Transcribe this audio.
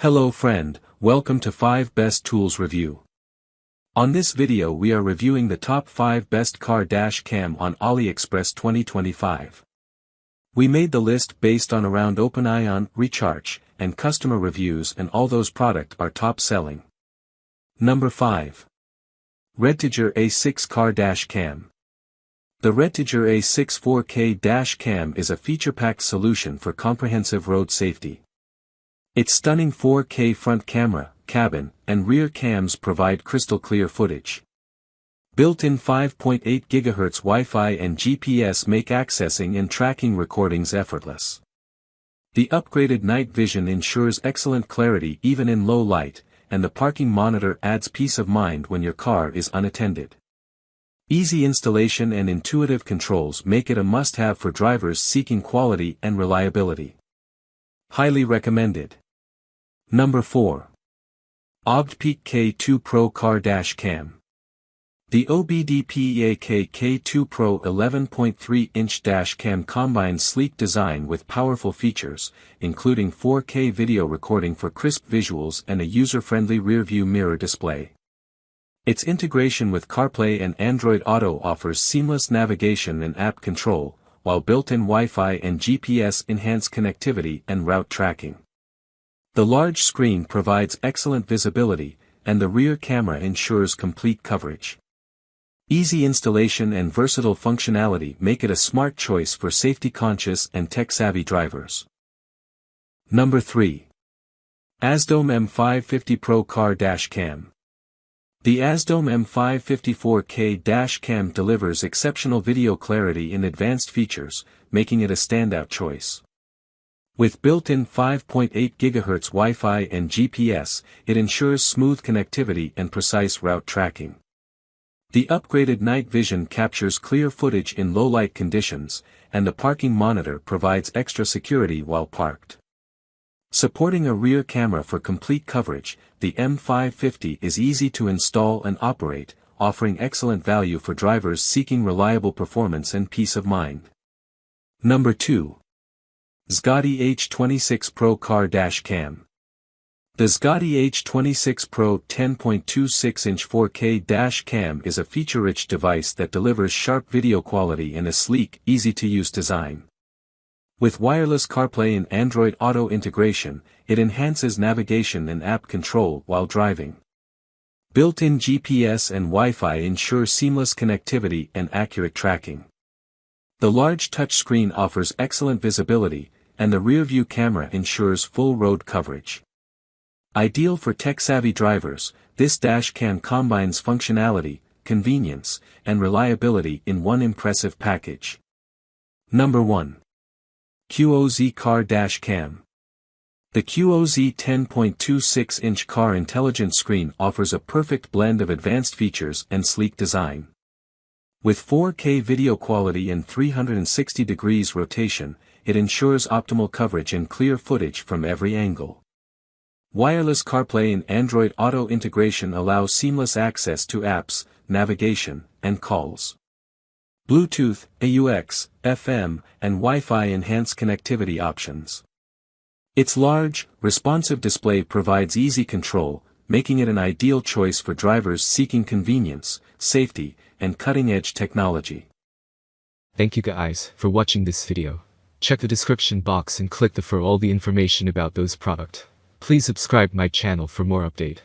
Hello friend, welcome to 5 Best Tools Review. On this video we are reviewing the top 5 best car dash cam on AliExpress 2025. We made the list based on around OpenAI, Recharge, and customer reviews, and all those products are top selling. Number 5. REDTIGER A6 Car Dash Cam. The REDTIGER A6 4K Dash Cam is a feature-packed solution for comprehensive road safety. Its stunning 4K front camera, cabin, and rear cams provide crystal-clear footage. Built-in 5.8 GHz Wi-Fi and GPS make accessing and tracking recordings effortless. The upgraded night vision ensures excellent clarity even in low light, and the parking monitor adds peace of mind when your car is unattended. Easy installation and intuitive controls make it a must-have for drivers seeking quality and reliability. Highly recommended. Number 4. OBDPEAK K2 Pro Car Dash Cam. The OBDPEAK K2 Pro 11.3-inch dash cam combines sleek design with powerful features, including 4K video recording for crisp visuals and a user-friendly rear-view mirror display. Its integration with CarPlay and Android Auto offers seamless navigation and app control, while built-in Wi-Fi and GPS enhance connectivity and route tracking. The large screen provides excellent visibility, and the rear camera ensures complete coverage. Easy installation and versatile functionality make it a smart choice for safety-conscious and tech-savvy drivers. Number 3. AZDOME M550 Pro Car Dash Cam. The AZDOME M554K Dash Cam delivers exceptional video clarity and advanced features, making it a standout choice. With built-in 5.8 GHz Wi-Fi and GPS, it ensures smooth connectivity and precise route tracking. The upgraded night vision captures clear footage in low-light conditions, and the parking monitor provides extra security while parked. Supporting a rear camera for complete coverage, the M550 is easy to install and operate, offering excellent value for drivers seeking reliable performance and peace of mind. Number 2. XGODY H26 Pro Car Dash Cam. The XGODY H26 Pro 10.26-inch 4K dash cam is a feature-rich device that delivers sharp video quality and a sleek, easy-to-use design. With wireless CarPlay and Android Auto integration, it enhances navigation and app control while driving. Built-in GPS and Wi-Fi ensure seamless connectivity and accurate tracking. The large touchscreen offers excellent visibility, and the rear-view camera ensures full road coverage. Ideal for tech-savvy drivers, this dash cam combines functionality, convenience, and reliability in one impressive package. Number 1. QOZ Car Dash Cam. The QOZ 10.26-inch car intelligent screen offers a perfect blend of advanced features and sleek design. With 4K video quality and 360 degrees rotation, it ensures optimal coverage and clear footage from every angle. Wireless CarPlay and Android Auto integration allows seamless access to apps, navigation, and calls. Bluetooth, AUX, FM, and Wi-Fi enhance connectivity options. Its large, responsive display provides easy control, making it an ideal choice for drivers seeking convenience, safety, and cutting-edge technology. Thank you guys for watching this video. Check the description box and click for all the information about those products. Please subscribe my channel for more update.